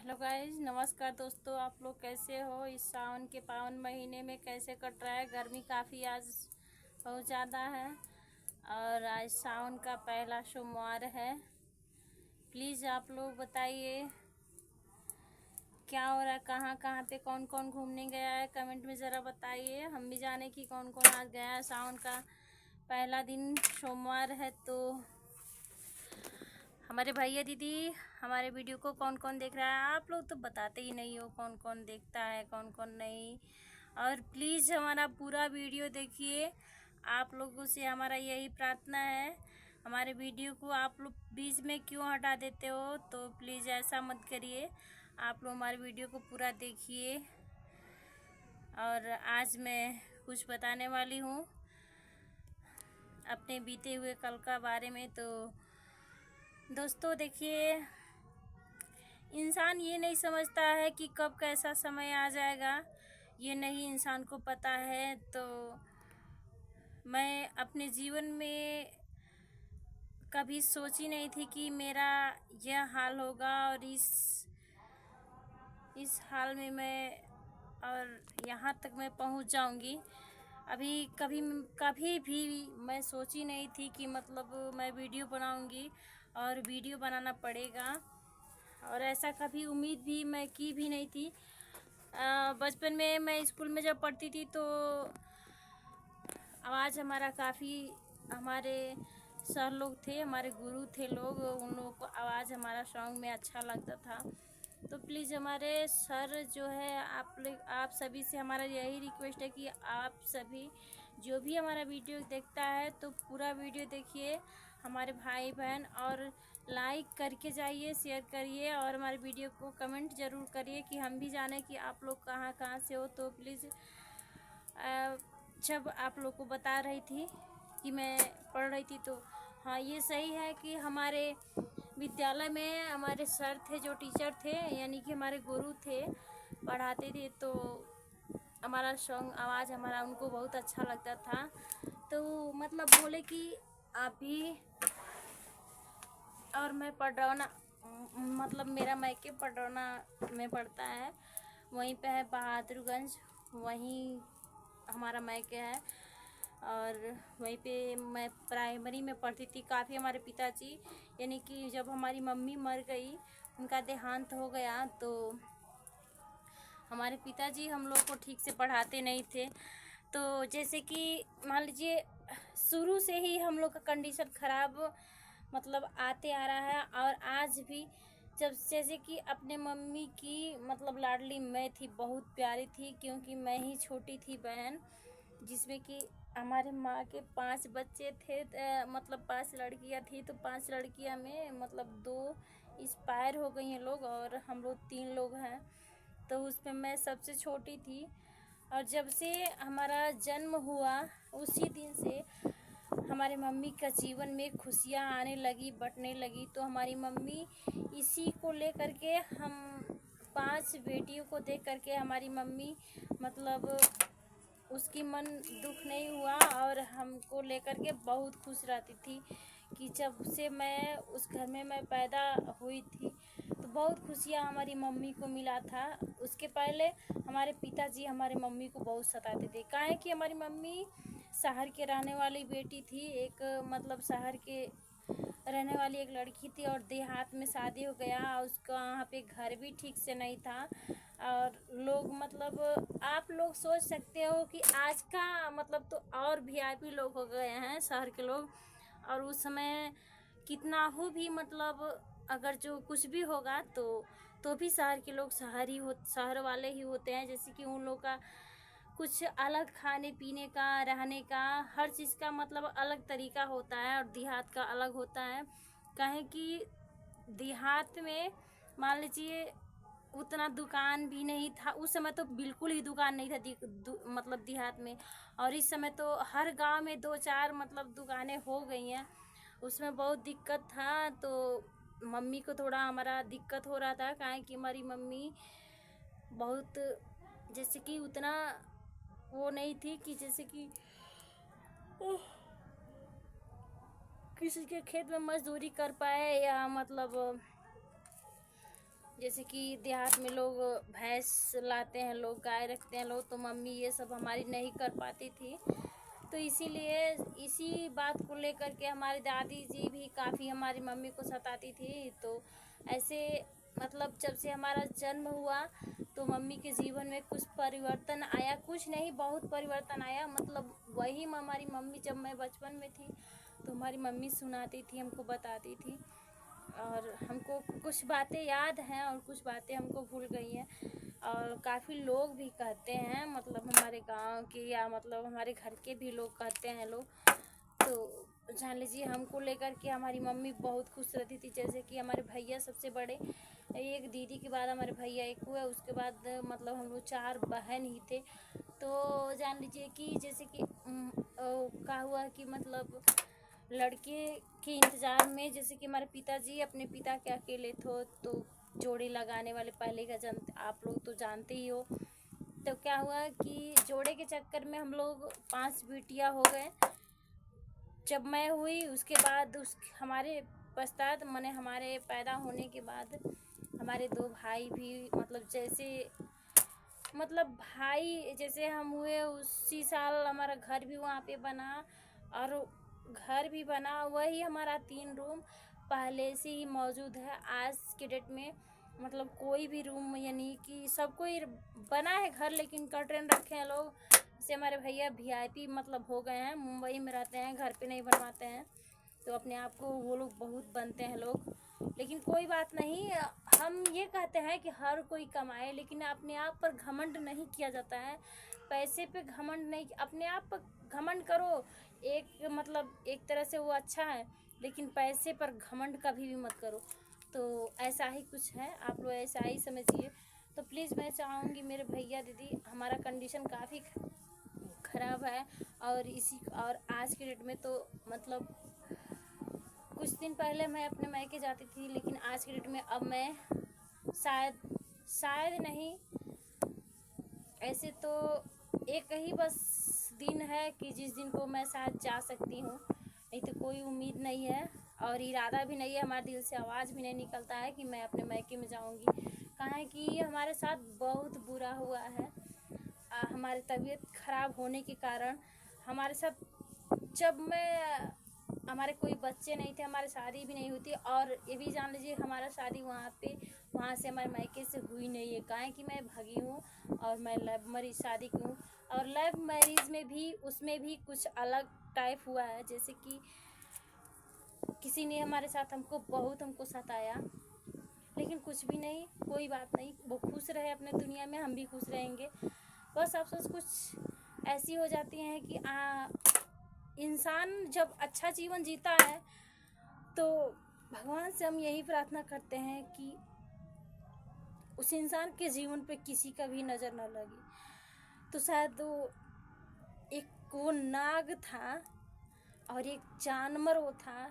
Hello guys, नमस्कार दोस्तों। आप लोग कैसे हो? इस सावन के पावन महीने में कैसे कट रहा है? गर्मी काफ़ी आज बहुत ज़्यादा है और आज सावन का पहला सोमवार है। प्लीज़ आप लोग बताइए क्या हो रहा है, कहाँ कहाँ पे कौन कौन घूमने गया है, कमेंट में ज़रा बताइए। हम भी जाने कि कौन कौन आज गया है। सावन का पहला दिन सोमवार है तो हमारे भैया दीदी हमारे वीडियो को कौन कौन देख रहा है। आप लोग तो बताते ही नहीं हो कौन कौन देखता है कौन कौन नहीं। और प्लीज़ हमारा पूरा वीडियो देखिए। आप लोगों से हमारा यही प्रार्थना है। हमारे वीडियो को आप लोग बीच में क्यों हटा देते हो, तो प्लीज़ ऐसा मत करिए। आप लोग हमारे वीडियो को पूरा देखिए। और आज मैं कुछ बताने वाली हूँ अपने बीते हुए कल का बारे में। तो दोस्तों देखिए, इंसान ये नहीं समझता है कि कब कैसा समय आ जाएगा, ये नहीं इंसान को पता है। तो मैं अपने जीवन में कभी सोची नहीं थी कि मेरा यह हाल होगा और इस हाल में मैं और यहाँ तक मैं पहुँच जाऊँगी। अभी कभी कभी भी मैं सोची नहीं थी कि मतलब मैं वीडियो बनाऊँगी और वीडियो बनाना पड़ेगा, और ऐसा कभी उम्मीद भी मैं की भी नहीं थी। बचपन में मैं स्कूल में जब पढ़ती थी तो आवाज़ हमारा काफ़ी, हमारे सर लोग थे, हमारे गुरु थे लोग, उन लोगों को आवाज़ हमारा सॉन्ग में अच्छा लगता था। तो प्लीज़ हमारे सर जो है, आप सभी से हमारा यही रिक्वेस्ट है कि आप सभी जो भी हमारा वीडियो देखता है तो पूरा वीडियो देखिए हमारे भाई बहन, और लाइक करके जाइए, शेयर करिए और हमारे वीडियो को कमेंट ज़रूर करिए कि हम भी जाने कि आप लोग कहाँ कहाँ से हो। तो प्लीज़ जब आप लोग को बता रही थी कि मैं पढ़ रही थी, तो हाँ ये सही है कि हमारे विद्यालय में हमारे सर थे जो टीचर थे, यानी कि हमारे गुरु थे, पढ़ाते थे। तो हमारा सॉन्ग आवाज़ हमारा उनको बहुत अच्छा लगता था। तो मतलब बोले कि आप भी, और मैं पडरौना, मतलब मेरा मायके पडरौना में पड़ता है, वहीं पे है बहादुरगंज, वहीं हमारा मायके है। और वहीं पे मैं प्राइमरी में पढ़ती थी। काफ़ी हमारे पिताजी, यानी कि जब हमारी मम्मी मर गई, उनका देहांत हो गया, तो हमारे पिताजी हम लोग को ठीक से पढ़ाते नहीं थे। तो जैसे कि मान लीजिए शुरू से ही हम लोग का कंडीशन ख़राब मतलब आते आ रहा है। और आज भी जब जैसे कि अपने मम्मी की मतलब लाडली मैं थी, बहुत प्यारी थी, क्योंकि मैं ही छोटी थी बहन, जिसमें कि हमारे माँ के 5 बच्चे थे, मतलब 5 लड़कियाँ थी। तो 5 लड़कियाँ में मतलब 2 एक्सपायर हो गई हैं लोग, और हम लोग 3 लोग हैं। तो उसमें मैं सबसे छोटी थी। और जब से हमारा जन्म हुआ उसी दिन से हमारे मम्मी का जीवन में खुशियाँ आने लगी, बँटने लगी। तो हमारी मम्मी इसी को लेकर के, हम 5 बेटियों को देख करके हमारी मम्मी मतलब उसकी मन दुख नहीं हुआ, और हमको लेकर के बहुत खुश रहती थी कि जब से मैं उस घर में मैं पैदा हुई थी तो बहुत खुशियाँ हमारी मम्मी को मिला था। उसके पहले हमारे पिताजी हमारे मम्मी को बहुत सताते थे, काहे कि हमारी मम्मी शहर के रहने वाली बेटी थी, एक मतलब शहर के रहने वाली एक लड़की थी, और देहात में शादी हो गया, उसका वहाँ पे घर भी ठीक से नहीं था। और लोग मतलब आप लोग सोच सकते हो कि आज का मतलब तो और वीआईपी लोग हो गए हैं शहर के लोग। और उस समय कितना हो भी मतलब अगर जो कुछ भी होगा तो भी शहर के लोग शहर वाले ही होते हैं। जैसे कि उन लोग का कुछ अलग खाने पीने का, रहने का, हर चीज़ का मतलब अलग तरीका होता है, और देहात का अलग होता है। कहें कि देहात में मान लीजिए उतना दुकान भी नहीं था उस समय, तो बिल्कुल ही दुकान नहीं था मतलब देहात में। और इस समय तो हर गांव में 2-4 मतलब दुकानें हो गई हैं। उसमें बहुत दिक्कत था। तो मम्मी को थोड़ा हमारा दिक्कत हो रहा था, काहे कि हमारी मम्मी बहुत जैसे कि उतना वो नहीं थी कि जैसे कि किसी के खेत में मजदूरी कर पाए, या मतलब जैसे कि देहात में लोग भैंस लाते हैं, लोग गाय रखते हैं लोग, तो मम्मी ये सब हमारी नहीं कर पाती थी। तो इसीलिए इसी बात को लेकर के हमारी दादी जी भी काफ़ी हमारी मम्मी को सताती थी। तो ऐसे मतलब जब से हमारा जन्म हुआ तो मम्मी के जीवन में कुछ परिवर्तन आया, कुछ नहीं बहुत परिवर्तन आया। मतलब वही हमारी मम्मी जब मैं बचपन में थी तो हमारी मम्मी सुनाती थी, हमको बताती थी, और हमको कुछ बातें याद हैं और कुछ बातें हमको भूल गई हैं। और काफ़ी लोग भी कहते हैं, मतलब हमारे गांव के या मतलब हमारे घर के भी लोग कहते हैं लोग। तो जान लीजिए हमको लेकर के हमारी मम्मी बहुत खुश रहती थी। जैसे कि हमारे भैया सबसे बड़े, एक दीदी के बाद हमारे भैया एक हुए, उसके बाद मतलब हम लोग 4 बहन ही थे। तो जान लीजिए कि जैसे कि क्या हुआ कि मतलब लड़के के इंतज़ार में, जैसे कि हमारे पिताजी अपने पिता के अकेले थे, तो जोड़ी लगाने वाले पहले का आप लोग तो जानते ही हो। तो क्या हुआ कि जोड़े के चक्कर में हम लोग 5 बेटियां हो गए। जब मैं हुई उसके बाद हमारे पश्चात माने हमारे पैदा होने के बाद हमारे 2 भाई भी, मतलब जैसे मतलब भाई जैसे हम हुए उसी साल हमारा घर भी वहाँ पे बना, और घर भी बना वही हमारा 3 रूम पहले से ही मौजूद है आज के डेट में। मतलब कोई भी रूम यानी कि सब कोई बना है घर, लेकिन कर्टन रखे हैं लोग। जैसे हमारे भैया वीआईपी मतलब हो गए हैं, मुंबई में रहते हैं, घर पे नहीं बनवाते हैं, तो अपने आप को वो लोग बहुत बनते हैं लोग। लेकिन कोई बात नहीं, हम ये कहते हैं कि हर कोई कमाए, लेकिन अपने आप पर घमंड नहीं किया जाता है। पैसे पे घमंड नहीं, अपने आप पर घमंड करो, एक मतलब एक तरह से वो अच्छा है, लेकिन पैसे पर घमंड कभी भी मत करो। तो ऐसा ही कुछ है, आप लोग ऐसा ही समझिए। तो प्लीज़ मैं चाहूँगी मेरे भैया दीदी, हमारा कंडीशन काफ़ी ख़राब है, और आज के डेट में तो मतलब कुछ दिन पहले मैं अपने मायके जाती थी, लेकिन आज के डेट में अब मैं शायद नहीं, ऐसे तो एक ही बस दिन है कि जिस दिन को मैं शायद जा सकती हूँ, नहीं तो कोई उम्मीद नहीं है और इरादा भी नहीं है, हमारे दिल से आवाज़ भी नहीं निकलता है कि मैं अपने मायके में जाऊँगी। कहाँ है कि ये हमारे साथ बहुत बुरा हुआ है। हमारी तबीयत ख़राब होने के कारण हमारे साथ, जब मैं हमारे कोई बच्चे नहीं थे, हमारी शादी भी नहीं हुई थी, और ये भी जान लीजिए हमारा शादी वहाँ से हमारे मायके से हुई नहीं है। कहाँ है कि मैं भगी हूँ और मैं लव मैरिज शादी की हूँ, और लव मैरिज में भी उसमें भी कुछ अलग टाइप हुआ है। जैसे कि किसी ने हमारे साथ हमको सताया, लेकिन कुछ भी नहीं, कोई बात नहीं, वो खुश रहे अपने दुनिया में, हम भी खुश रहेंगे। बस अफसोस कुछ ऐसी हो जाती हैं कि इंसान जब अच्छा जीवन जीता है तो भगवान से हम यही प्रार्थना करते हैं कि उस इंसान के जीवन पे किसी का भी नज़र न लगे। तो शायद वो नाग था और एक जानवर वो था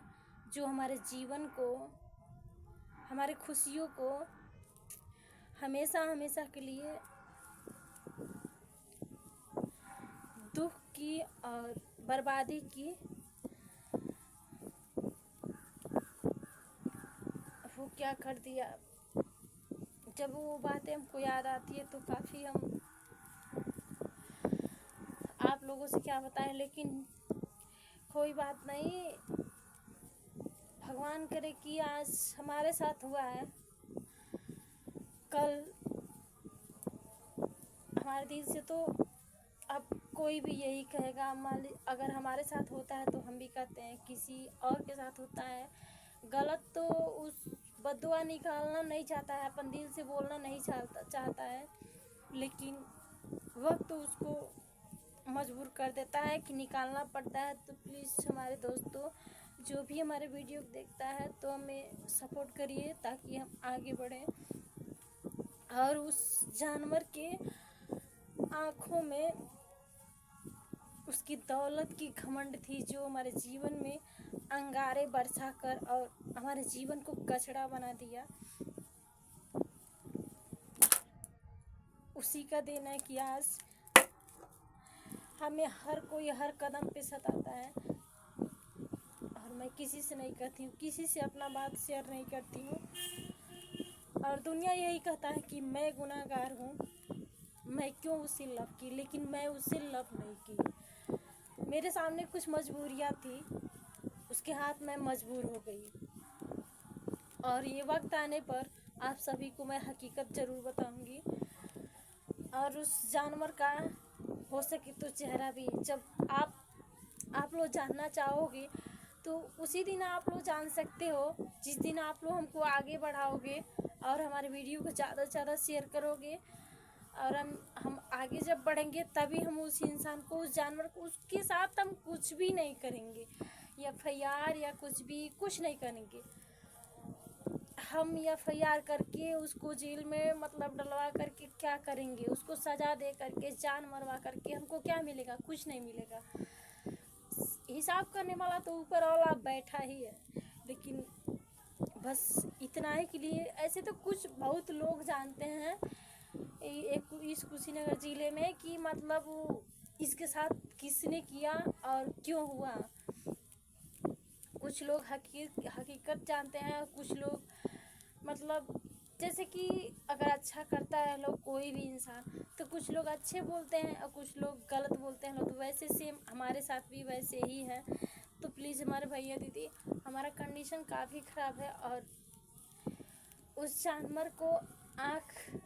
जो हमारे जीवन को, हमारे खुशियों को हमेशा हमेशा के लिए दुख की और बर्बादी की। वो क्या कर दिया, जब वो बातें हमको याद आती है तो काफ़ी हम आप लोगों से क्या बताएं, लेकिन कोई बात नहीं, भगवान करे कि आज हमारे साथ हुआ है, कल हमारे दिल से तो अब कोई भी यही कहेगा। अगर हमारे साथ होता है तो हम भी कहते हैं, किसी और के साथ होता है गलत तो उस बद्दुआ निकालना नहीं चाहता है, अपन दिल से बोलना नहीं चाहता है, लेकिन वक्त उसको मजबूर कर देता है कि निकालना पड़ता है। तो प्लीज़ हमारे दोस्तों, जो भी हमारे वीडियो देखता है तो हमें सपोर्ट करिए ताकि हम आगे बढ़ें। और उस जानवर के आँखों में उसकी दौलत की घमंड थी, जो हमारे जीवन में अंगारे बरसा कर और हमारे जीवन को कचड़ा बना दिया। उसी का देना है कि आज हमें हर कोई हर कदम पे सताता है, और मैं किसी से नहीं कहती हूँ, किसी से अपना बात शेयर नहीं करती हूँ। और दुनिया यही कहता है कि मैं गुनाहगार हूँ, मैं क्यों उससे लव की, लेकिन मैं उससे लव नहीं की। मेरे सामने कुछ मजबूरियाँ थी, उसके हाथ मैं मजबूर हो गई। और ये वक्त आने पर आप सभी को मैं हकीकत ज़रूर बताऊंगी। और उस जानवर का हो सके तो चेहरा भी जब आप लोग जानना चाहोगे तो उसी दिन आप लोग जान सकते हो, जिस दिन आप लोग हमको आगे बढ़ाओगे और हमारे वीडियो को ज़्यादा से ज़्यादा शेयर करोगे। और हम आगे जब बढ़ेंगे तभी हम उस इंसान को, उस जानवर को, उसके साथ हम कुछ भी नहीं करेंगे, या FIR या कुछ नहीं करेंगे। हम FIR करके उसको जेल में मतलब डलवा करके क्या करेंगे, उसको सज़ा दे करके, जान मरवा करके हमको क्या मिलेगा? कुछ नहीं मिलेगा। हिसाब करने वाला तो ऊपर वाला बैठा ही है। लेकिन बस इतना है के लिए, ऐसे तो कुछ बहुत लोग जानते हैं एक इस कुशीनगर ज़िले में कि मतलब वो इसके साथ किसने किया और क्यों हुआ। कुछ लोग हकीकत जानते हैं, और कुछ लोग मतलब जैसे कि अगर अच्छा करता है लोग कोई भी इंसान, तो कुछ लोग अच्छे बोलते हैं और कुछ लोग गलत बोलते हैं लोग। तो वैसे सेम हमारे साथ भी वैसे ही है। तो प्लीज़ हमारे भैया दीदी, हमारा कंडीशन काफ़ी ख़राब है। और उस जानवर को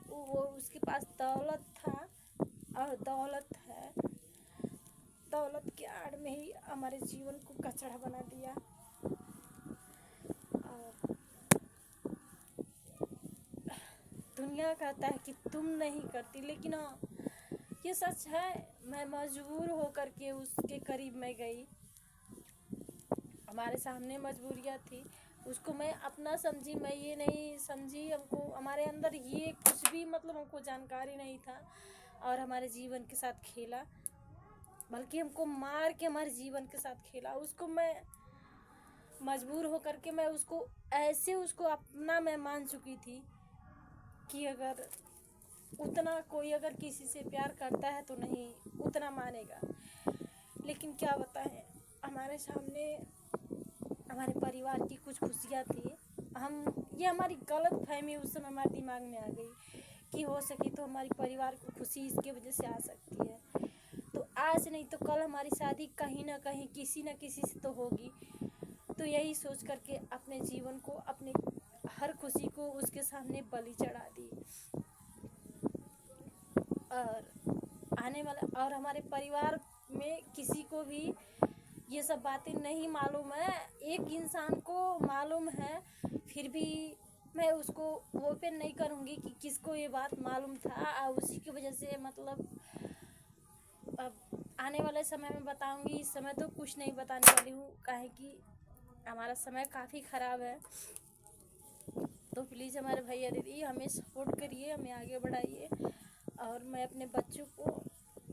वो उसके पास दौलत था और दौलत है, दौलत के आड़ में ही हमारे जीवन को कचरा बना दिया। और दुनिया कहता है कि तुम नहीं करती, लेकिन हाँ ये सच है, मैं मजबूर होकर के उसके करीब मैं गई। हमारे सामने मजबूरियाँ थी, उसको मैं अपना समझी, मैं ये नहीं समझी हमको हमारे अंदर ये कुछ भी मतलब हमको जानकारी नहीं था। और हमारे जीवन के साथ खेला, बल्कि हमको मार के हमारे जीवन के साथ खेला। उसको मैं मजबूर होकर के मैं उसको ऐसे उसको अपना मैं मान चुकी थी कि अगर उतना कोई अगर किसी से प्यार करता है तो नहीं उतना मानेगा। लेकिन क्या बताएं, हमारे सामने हमारे परिवार की कुछ खुशियाँ थी। ये हमारी गलत फहमी उस समय हमारे दिमाग में आ गई कि हो सके तो हमारी परिवार को खुशी इसके वजह से आ सकती है। तो आज नहीं तो कल हमारी शादी कहीं ना कहीं किसी न किसी से तो होगी। तो यही सोच करके अपने जीवन को, अपने हर खुशी को उसके सामने बलि चढ़ा दी। और आने वाला और हमारे परिवार में किसी को भी ये सब बातें नहीं मालूम है। एक इंसान को मालूम है, फिर भी मैं उसको ओपन नहीं करूँगी कि किसको ये बात मालूम था। और उसी की वजह से मतलब अब आने वाले समय में बताऊँगी। इस समय तो कुछ नहीं बताने वाली हूँ, काहे कि हमारा समय काफ़ी ख़राब है। तो प्लीज़ हमारे भैया दीदी हमें सपोर्ट करिए, हमें आगे बढ़ाइए। और मैं अपने बच्चों को,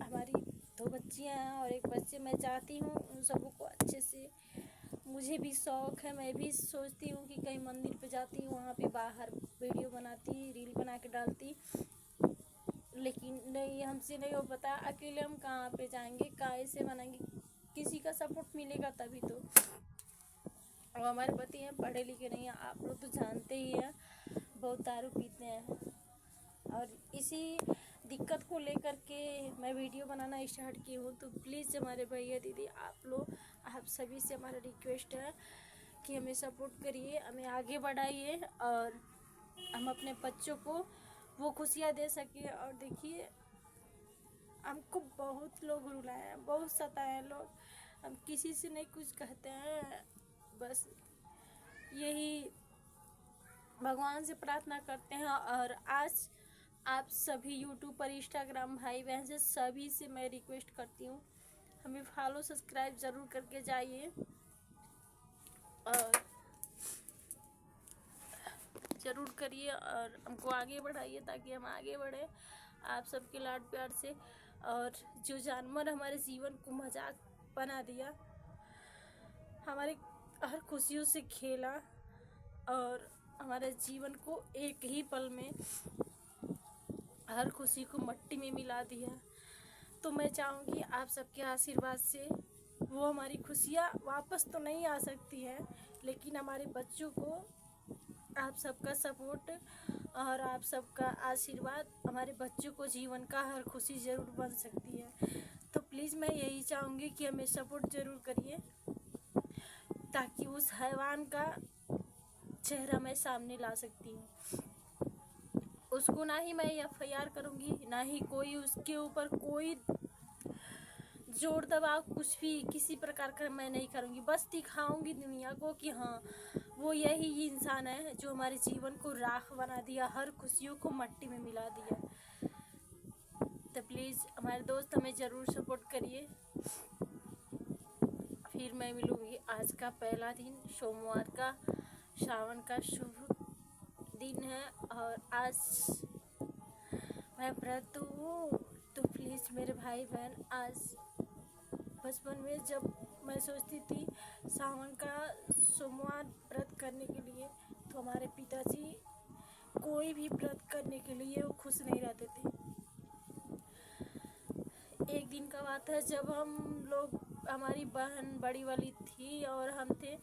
हमारी 2 बच्चियाँ हैं और 1 बच्चे, मैं चाहती हूँ उन सबों को अच्छे से, मुझे भी शौक़ है, मैं भी सोचती हूँ कि कहीं मंदिर पे जाती, वहाँ पे बाहर वीडियो बनाती, रील बना के डालती। लेकिन नहीं, हमसे नहीं हो पाता, अकेले हम कहाँ पे जाएंगे, कहाँ से बनाएंगे, किसी का सपोर्ट मिलेगा तभी तो। और हमारे पति हैं पढ़े लिखे नहीं हैं, आप लोग तो जानते ही हैं, बहुत दारू पीते हैं। और इसी दिक्कत को लेकर के मैं वीडियो बनाना स्टार्ट की हूँ। तो प्लीज़ हमारे भैया दीदी आप सभी से हमारा रिक्वेस्ट है कि हमें सपोर्ट करिए, हमें आगे बढ़ाइए और हम अपने बच्चों को वो खुशियाँ दे सकें। और देखिए, हमको बहुत लोग रुलाए हैं, बहुत सताए हैं लोग, हम किसी से नहीं कुछ कहते हैं, बस यही भगवान से प्रार्थना करते हैं। और आज आप सभी यूट्यूब पर, इंस्टाग्राम भाई बहन से सभी से मैं रिक्वेस्ट करती हूँ, हमें फॉलो सब्सक्राइब ज़रूर करके जाइए और ज़रूर करिए और हमको आगे बढ़ाइए ताकि हम आगे बढ़ें आप सबके लाड प्यार से। और जो जानवर हमारे जीवन को मजाक बना दिया, हमारे हर खुशियों से खेला और हमारे जीवन को एक ही पल में हर खुशी को मट्टी में मिला दिया, तो मैं चाहूँगी आप सबके आशीर्वाद से वो हमारी खुशियाँ वापस तो नहीं आ सकती है, लेकिन हमारे बच्चों को आप सबका सपोर्ट और आप सबका आशीर्वाद हमारे बच्चों को जीवन का हर खुशी ज़रूर बन सकती है। तो प्लीज़ मैं यही चाहूँगी कि हमें सपोर्ट ज़रूर करिए, ताकि उस हैवान का चेहरा मैं सामने ला सकती हूँ। उसको ना ही मैं FIR करूँगी, ना ही कोई उसके ऊपर कोई जोर दबाव कुछ भी किसी प्रकार का मैं नहीं करूँगी। बस दिखाऊँगी दुनिया को कि हाँ, वो यही इंसान है जो हमारे जीवन को राख बना दिया, हर खुशियों को मट्टी में मिला दिया। तो प्लीज़ हमारे दोस्त हमें ज़रूर सपोर्ट करिए। फिर मैं मिलूँगी। आज का पहला दिन सोमवार का, सावन का शुभ दिन है और आज मैं व्रत हूँ। तो प्लीज़ मेरे भाई बहन, आज बचपन में जब मैं सोचती थी सावन का सोमवार व्रत करने के लिए, तो हमारे पिताजी कोई भी व्रत करने के लिए वो खुश नहीं रहते थे। एक दिन का बात है, जब हम लोग, हमारी बहन बड़ी वाली थी और हम थे,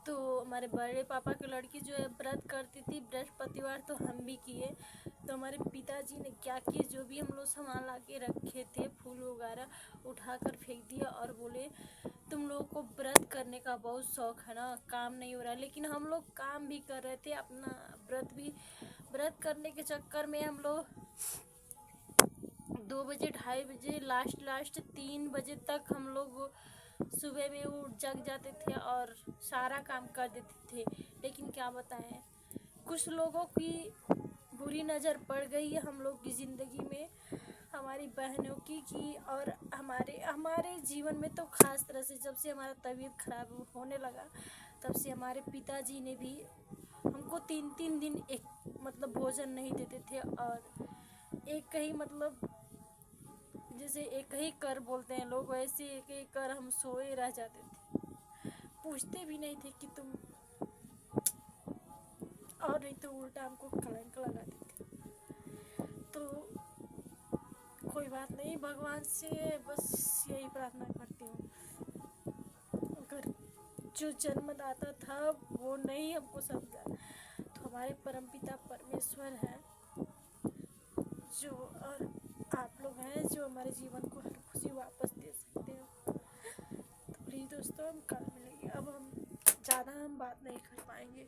तो हमारे बड़े पापा की लड़की जो है व्रत करती थी बृहस्पतिवार, तो हम भी किए। तो हमारे पिताजी ने क्या किए, जो भी हम लोग सामान ला के रखे थे, फूल वगैरह उठाकर फेंक दिया और बोले तुम लोगों को व्रत करने का बहुत शौक है ना, काम नहीं हो रहा है। लेकिन हम लोग काम भी कर रहे थे, अपना व्रत करने के चक्कर में हम लोग 2 बजे 2:30 बजे लास्ट 3 बजे तक हम लोग सुबह में उठ जग जाते थे और सारा काम कर देते थे। लेकिन क्या बताएं, कुछ लोगों की बुरी नज़र पड़ गई है हम लोग की ज़िंदगी में, हमारी बहनों की और हमारे जीवन में तो ख़ास तरह से जब से हमारा तबीयत ख़राब होने लगा, तब से हमारे पिताजी ने भी हमको 3-3 दिन एक मतलब भोजन नहीं देते थे। और एक ही मतलब जैसे एक ही कर बोलते हैं लोग, वैसे एक ही कर हम सोए रह जाते थे, पूछते भी नहीं थे कि तुम, और नहीं तो उल्टा हमको कलंक लगाते थे। तो कोई बात नहीं, भगवान से बस यही प्रार्थना करती हूँ, अगर जो जन्मदाता था वो नहीं हमको समझा, तो हमारे परमपिता परमेश्वर है जो, और आप लोग हैं जो हमारे जीवन को हर खुशी वापस दे सकते हो। तो प्लीज़ दोस्तों, हम कल मिलेंगे। अब हम ज़्यादा बात नहीं कर पाएंगे।